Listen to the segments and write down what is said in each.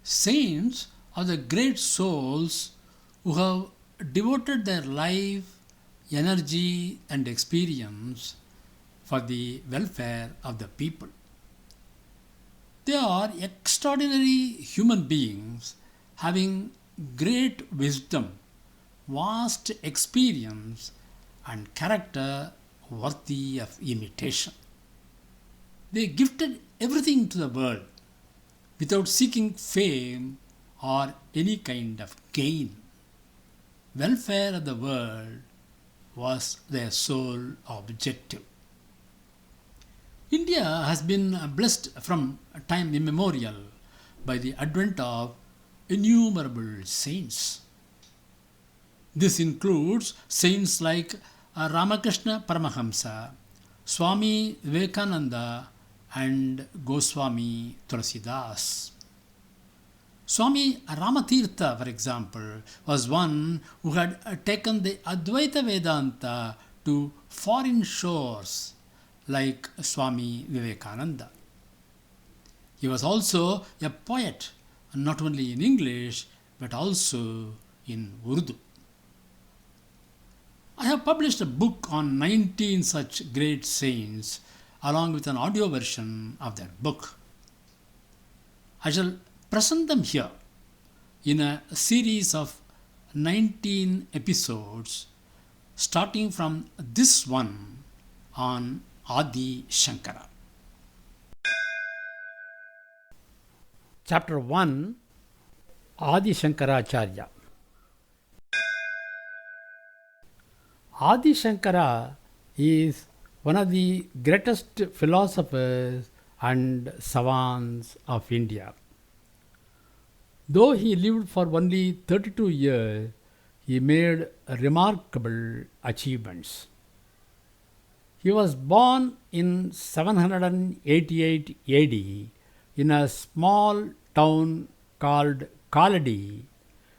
Saints are the great souls who have devoted their life, energy, and experience for the welfare of the people. They are extraordinary human beings having great wisdom, vast experience, and character worthy of imitation. They gifted everything to the world without seeking fame or any kind of gain. Welfare of the world was their sole objective. India has been blessed from time immemorial by the advent of innumerable saints. This includes saints like Ramakrishna Paramahamsa, Swamy Vivekananda, and Goswamy Tulsi. Swamy Rama Tirtha, for example, was one who had taken the Advaita Vedanta to foreign shores like Swamy Vivekananda. He was also a poet, not only in English but also in Urdu. I have published a book on 19 such great saints along with an audio version of that book. I shall present them here in a series of 19 episodes starting from this one on Adi Sankara. Chapter 1, Adi Shankaracharya. Adi Sankara is one of the greatest philosophers and savants of India. Though he lived for only 32 years, he made remarkable achievements. He was born in 788 AD in a small town called Kaladi,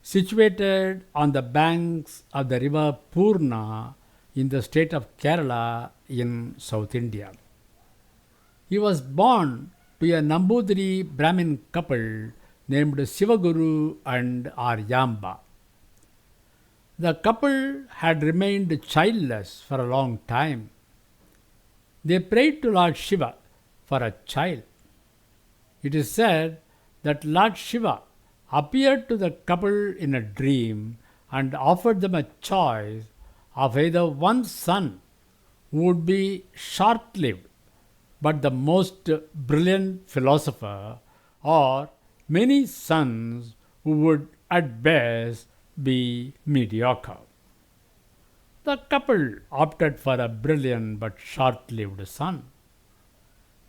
situated on the banks of the river Purna in the state of Kerala in South India. He was born to a Nambudiri Brahmin couple named Sivaguru and Aryamba. The couple had remained childless for a long time. They prayed to Lord Shiva for a child. It is said that Lord Shiva appeared to the couple in a dream and offered them a choice of either one son who would be short-lived but the most brilliant philosopher, or many sons who would at best be mediocre. The couple opted for a brilliant but short-lived son.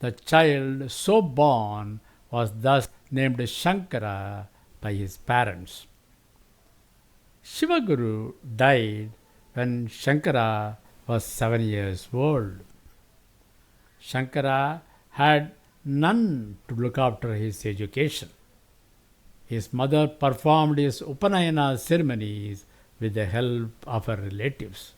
The child so born was thus named Shankara by his parents. Shivaguru died when Shankara was 7 years old. Shankara had none to look after his education. His mother performed his Upanayana ceremonies with the help of her relatives.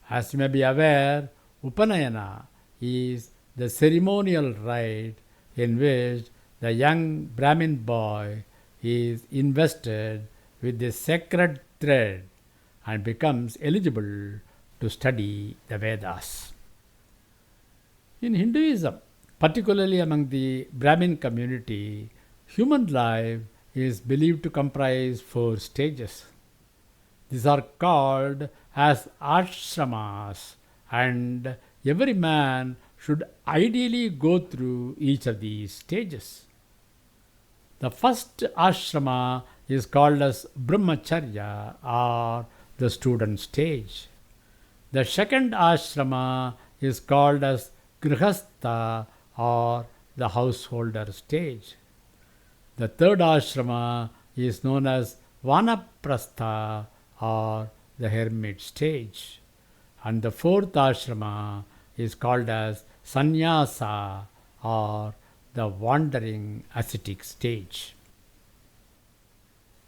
As you may be aware, Upanayana is the ceremonial rite in which the young Brahmin boy is invested with the sacred thread and becomes eligible to study the Vedas. In Hinduism, particularly among the Brahmin community, human life is believed to comprise 4 stages. These are called as ashramas, and every man should ideally go through each of these stages. The first ashrama is called as brahmacharya, or the student stage. The second ashrama is called as grihastha, or the householder stage. The third ashrama is known as vanaprastha, or the hermit stage. And the fourth ashrama is called as sannyasa, or the wandering ascetic stage.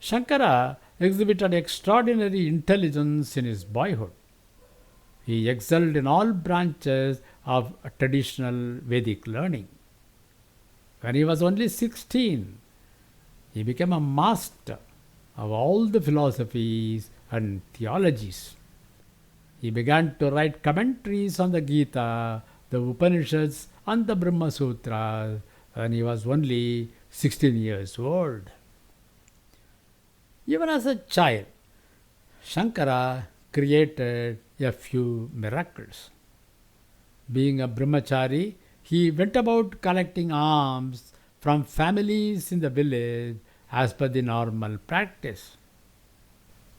Shankara exhibited extraordinary intelligence in his boyhood. He excelled in all branches of traditional Vedic learning. When he was only 16, He became a master of all the philosophies and theologies. He began to write commentaries on the Gita, the Upanishads, and the Brahma Sutras when he was only 16 years old. Even as a child, Shankara created a few miracles. Being a brahmachari, he went about collecting alms from families in the village as per the normal practice.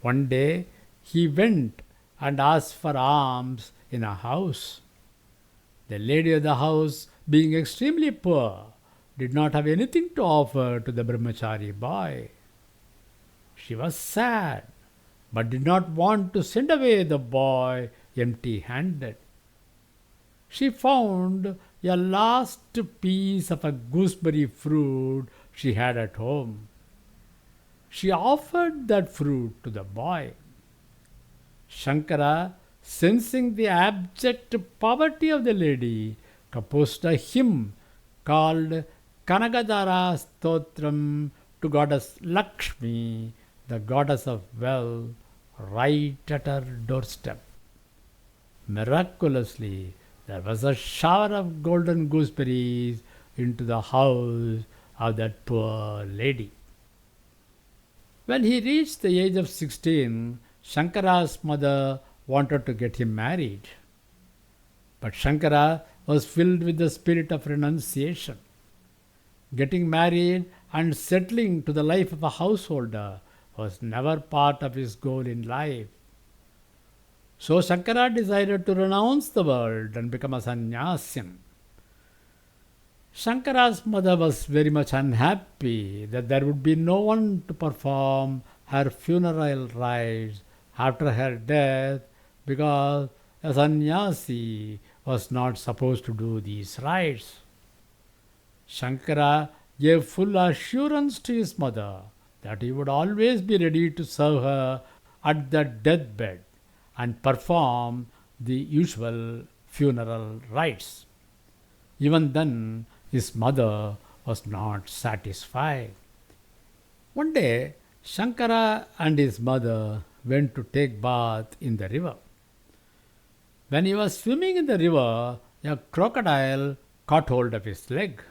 One day, he went and asked for alms in a house. The lady of the house, being extremely poor, did not have anything to offer to the brahmachari boy. She was sad, but did not want to send away the boy empty-handed. She found a last piece of a gooseberry fruit she had at home. She offered that fruit to the boy. Shankara, sensing the abject poverty of the lady, composed a hymn called Kanagadara Stotram to goddess Lakshmi, the goddess of wealth, right at her doorstep. Miraculously, there was a shower of golden gooseberries into the house of that poor lady. When he reached the age of 16, Shankara's mother wanted to get him married. But Shankara was filled with the spirit of renunciation. Getting married and settling to the life of a householder was never part of his goal in life. So Shankara decided to renounce the world and become a sannyasin. Shankara's mother was very much unhappy that there would be no one to perform her funeral rites after her death, because a sannyasi was not supposed to do these rites. Shankara gave full assurance to his mother that he would always be ready to serve her at the deathbed and perform the usual funeral rites. Even then, his mother was not satisfied. One day, Shankara and his mother went to take bath in the river. When he was swimming in the river, a crocodile caught hold of his leg.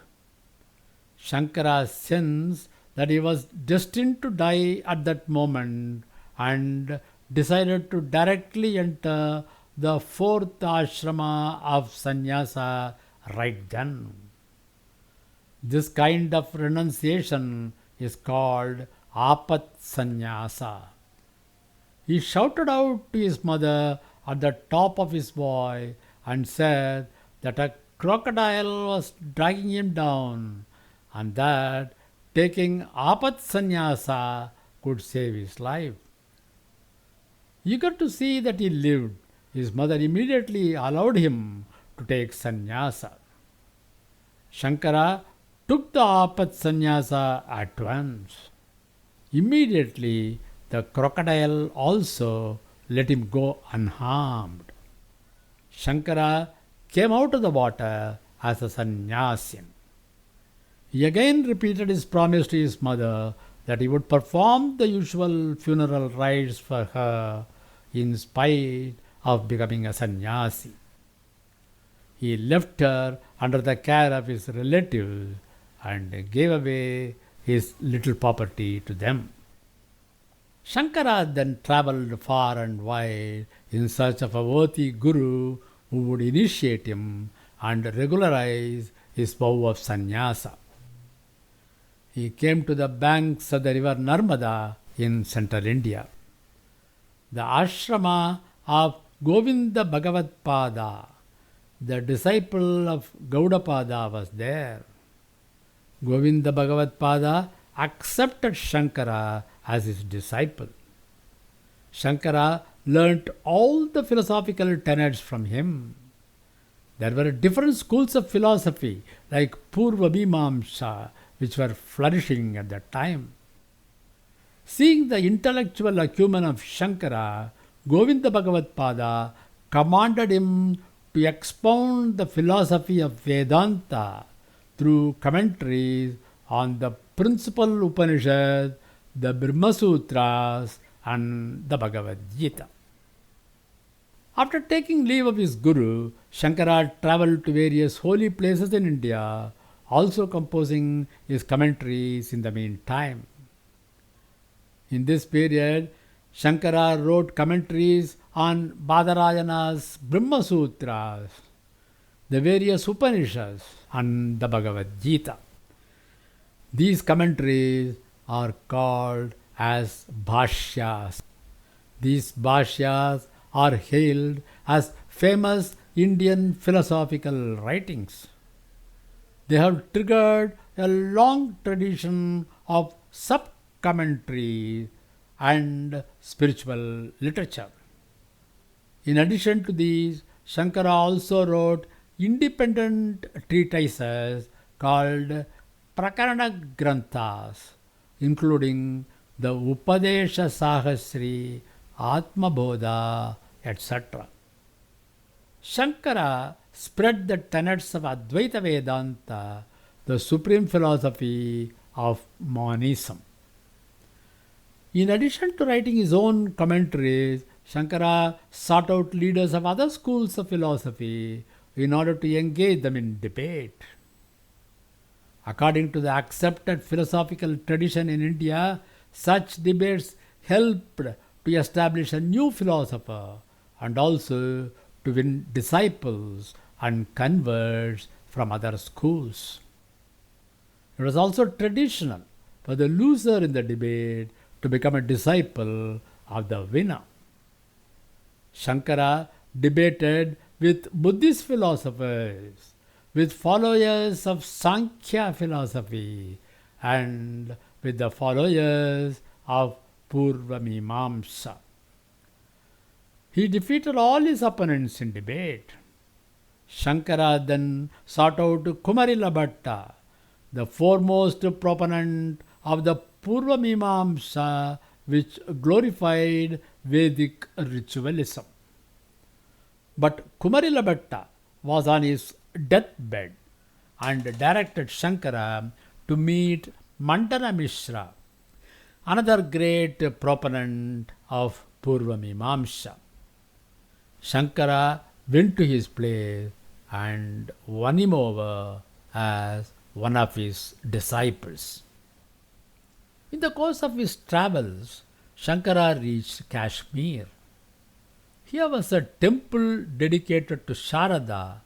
Shankara sensed that he was destined to die at that moment and decided to directly enter the fourth ashrama of sannyasa right then. This kind of renunciation is called apat sannyasa. He shouted out to his mother at the top of his voice and said that a crocodile was dragging him down and that taking apat sannyasa could save his life. Eager to see that he lived, his mother immediately allowed him to take sannyasa. Shankara took the apat sannyasa at once. Immediately, the crocodile also let him go unharmed. Shankara came out of the water as a sannyasin. He again repeated his promise to his mother that he would perform the usual funeral rites for her in spite of becoming a sannyasi. He left her under the care of his relatives and gave away his little property to them. Shankara then travelled far and wide in search of a worthy guru who would initiate him and regularize his vow of sannyasa. He came to the banks of the river Narmada in central India. The ashrama of Govinda Bhagavat Pada, the disciple of Gaudapada, was there. Govinda Bhagavat Pada accepted Shankara as his disciple. Shankara learnt all the philosophical tenets from him. There were different schools of philosophy like Purva Mimamsa, which were flourishing at that time. Seeing the intellectual acumen of Shankara, Govinda Bhagavat Pada commanded him to expound the philosophy of Vedanta through commentaries on the principal Upanishad, the Brahma Sutras, and the Bhagavad Gita. After taking leave of his guru, Shankara travelled to various holy places in India, also composing his commentaries in the meantime. In this period, Shankara wrote commentaries on Badarayana's Brahma Sutras, the various Upanishads, and the Bhagavad Gita. These commentaries are called as bhashyas. These bhashyas are hailed as famous Indian philosophical writings. They have triggered a long tradition of sub-commentary and spiritual literature. In addition to these, Shankara also wrote independent treatises called Prakarana Granthas, including the Upadesha Sahasri, Atma Bodha, etc. Shankara spread the tenets of Advaita Vedanta, the supreme philosophy of monism. In addition to writing his own commentaries, Shankara sought out leaders of other schools of philosophy in order to engage them in debate. According to the accepted philosophical tradition in India, such debates helped to establish a new philosopher and also to win disciples and converts from other schools. It was also traditional for the loser in the debate to become a disciple of the winner. Shankara debated with Buddhist philosophers, with followers of Sankhya philosophy, and with the followers of Purvamimamsa. He defeated all his opponents in debate. Shankara then sought out Kumarila Bhatta, the foremost proponent of the Purvamimamsa, which glorified Vedic ritualism. But Kumarila Bhatta was on his deathbed and directed Shankara to meet Mandana Mishra, another great proponent of Purvamimamsa. Shankara went to his place and won him over as one of his disciples. In the course of his travels, Shankara reached Kashmir. Here was a temple dedicated to Sharada,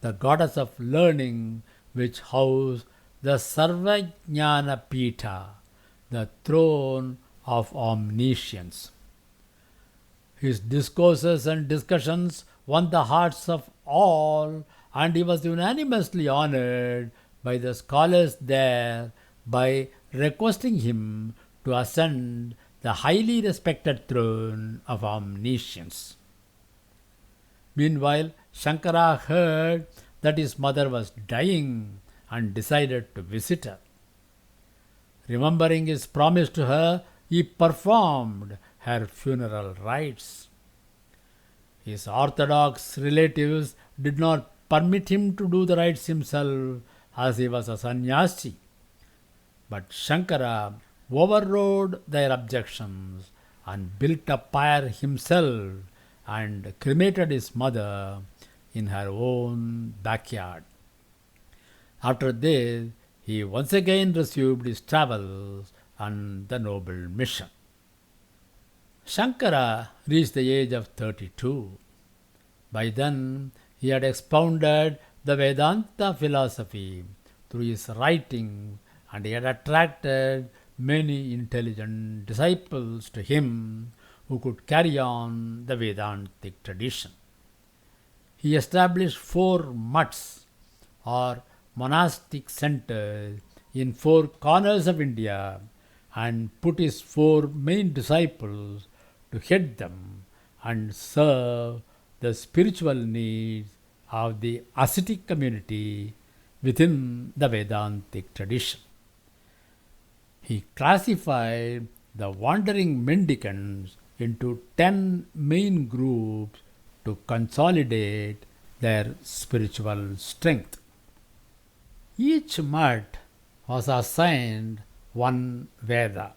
the goddess of learning, which housed the Sarvajnana Pitha, the throne of omniscience. His discourses and discussions won the hearts of all, and he was unanimously honored by the scholars there by requesting him to ascend the highly respected throne of omniscience. Meanwhile, Shankara heard that his mother was dying and decided to visit her. Remembering his promise to her, he performed her funeral rites. His orthodox relatives did not permit him to do the rites himself as he was a sannyasi. But Shankara overrode their objections and built a pyre himself and cremated his mother in her own backyard. After this, he once again resumed his travels on the noble mission. Shankara reached the age of 32. By then, he had expounded the Vedanta philosophy through his writing, and he had attracted many intelligent disciples to him who could carry on the Vedantic tradition. He established 4 mutts or monastic centers in 4 corners of India and put his 4 main disciples to head them and serve the spiritual needs of the ascetic community within the Vedantic tradition. He classified the wandering mendicants into 10 main groups to consolidate their spiritual strength. Each mutt was assigned one Veda.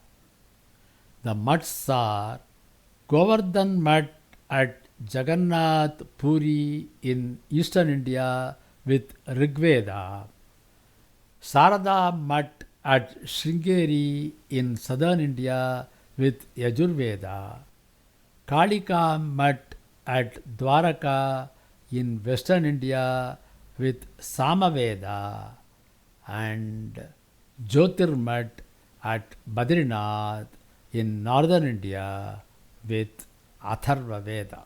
The mutts are Govardhan Mutt at Jagannath Puri in eastern India with Rigveda, Sarada Mutt at Sringeri in southern India with Yajurveda, Kalika Mutt at Dwaraka in western India with Samaveda, and Jyotirmat at Badrinath in northern India with Atharva Veda.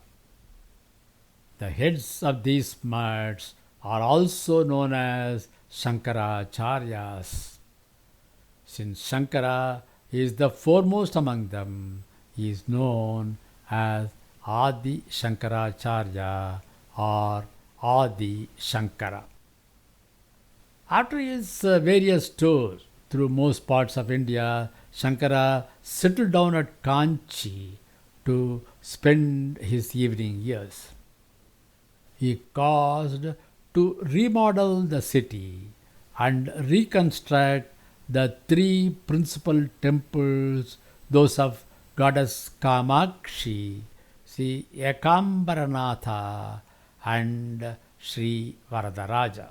The heads of these mutts are also known as Shankaracharyas. Since Shankara is the foremost among them, he is known as Adi Shankaracharya or Adi Shankara. After his various tours through most parts of India, Shankara settled down at Kanchi to spend his evening years. He caused to remodel the city and reconstruct the three principal temples, those of goddess Kamakshi, Sri Ekambaranatha, and Sri Varadaraja.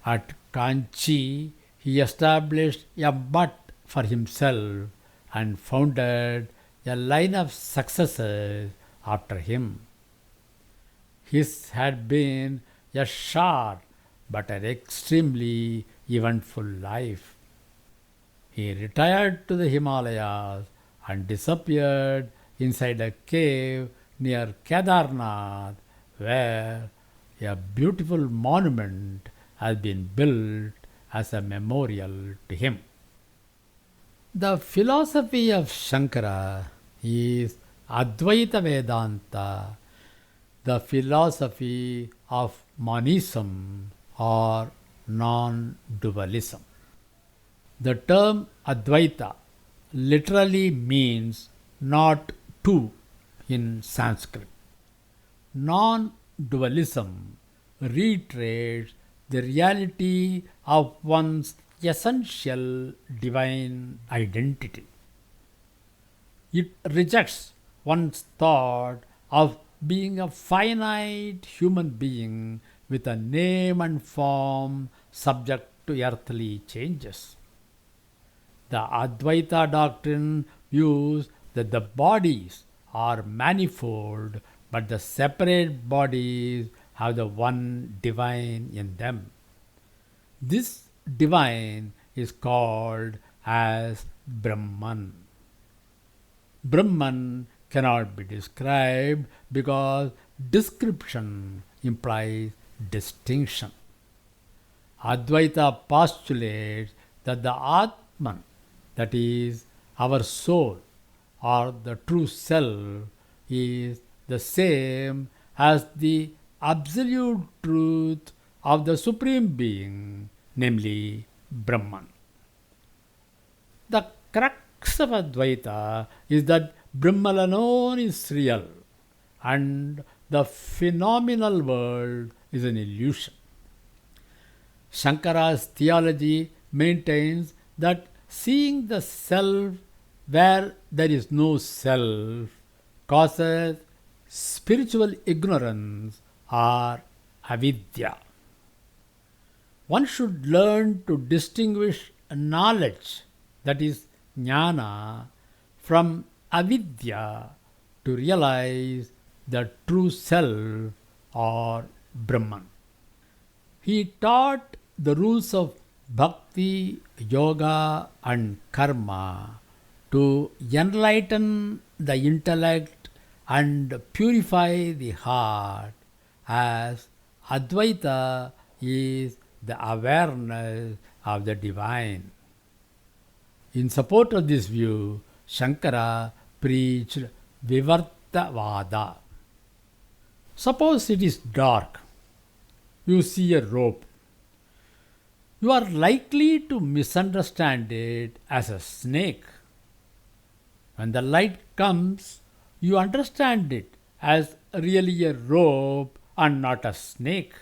At Kanchi, he established a mutt for himself and founded a line of successors after him. His had been a short but an extremely eventful life. He retired to the Himalayas and disappeared inside a cave near Kedarnath, where a beautiful monument has been built as a memorial to him. The philosophy of Shankara is Advaita Vedanta, the philosophy of monism or non-dualism. The term Advaita literally means not two in Sanskrit. Non-dualism reiterates the reality of one's essential divine identity. It rejects one's thought of being a finite human being with a name and form subject to earthly changes. The Advaita doctrine views that the bodies are manifold, but the separate bodies have the one divine in them. This divine is called as Brahman. Brahman cannot be described because description implies distinction. Advaita postulates that the Atman, that is, our soul or the true self, is the same as the absolute truth of the Supreme Being, namely Brahman. The crux of Advaita is that Brahman alone is real and the phenomenal world is an illusion. Shankara's theology maintains that seeing the self where there is no self causes spiritual ignorance or avidya. One should learn to distinguish knowledge, that is jnana, from avidya to realize the true self or Brahman. He taught the rules of bhakti, yoga, and karma to enlighten the intellect and purify the heart, as Advaita is the awareness of the divine. In support of this view, Shankara preached Vivartavada. Suppose it is dark. You see a rope. You are likely to misunderstand it as a snake. When the light comes, you understand it as really a rope and not a snake.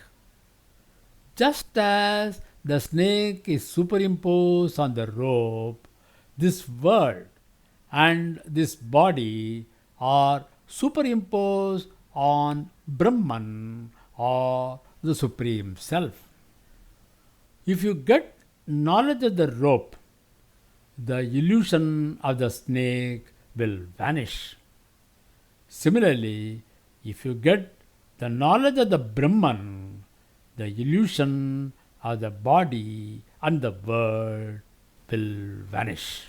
Just as the snake is superimposed on the rope, this world and this body are superimposed on Brahman or the Supreme Self. If you get knowledge of the rope, the illusion of the snake will vanish. Similarly, if you get the knowledge of the Brahman, the illusion of the body and the world will vanish.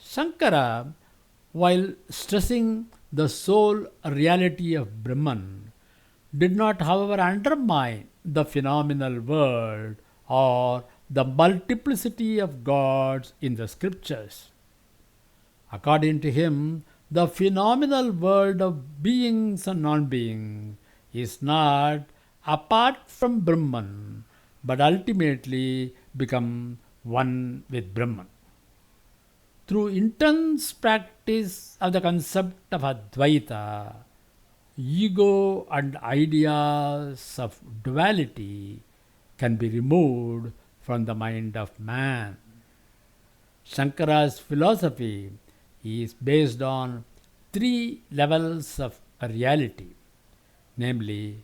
Shankara, while stressing the sole reality of Brahman, did not, however, undermine the phenomenal world or the multiplicity of gods in the scriptures. According to him, the phenomenal world of beings and non beings is not apart from Brahman, but ultimately become one with Brahman. Through intense practice of the concept of Advaita, ego and ideas of duality can be removed from the mind of man. Shankara's philosophy is based on three levels of reality, namely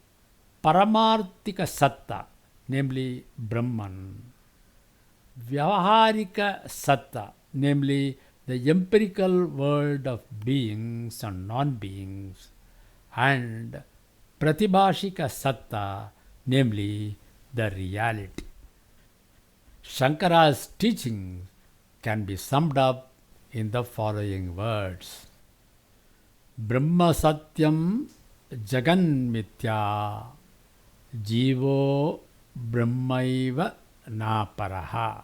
Paramarthika Satta, namely Brahman, Vyavaharika Satta, namely the empirical world of beings and non-beings, and Pratibhashika Satta, namely the reality. Shankara's teachings can be summed up in the following words. Brahma Satyam Jagan Mithya Jivo Brahmaiva Naparaha.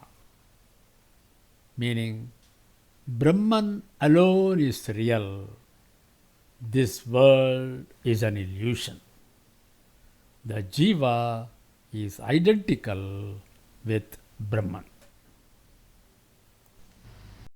Meaning, Brahman alone is real. This world is an illusion. The Jiva is identical with Brahman.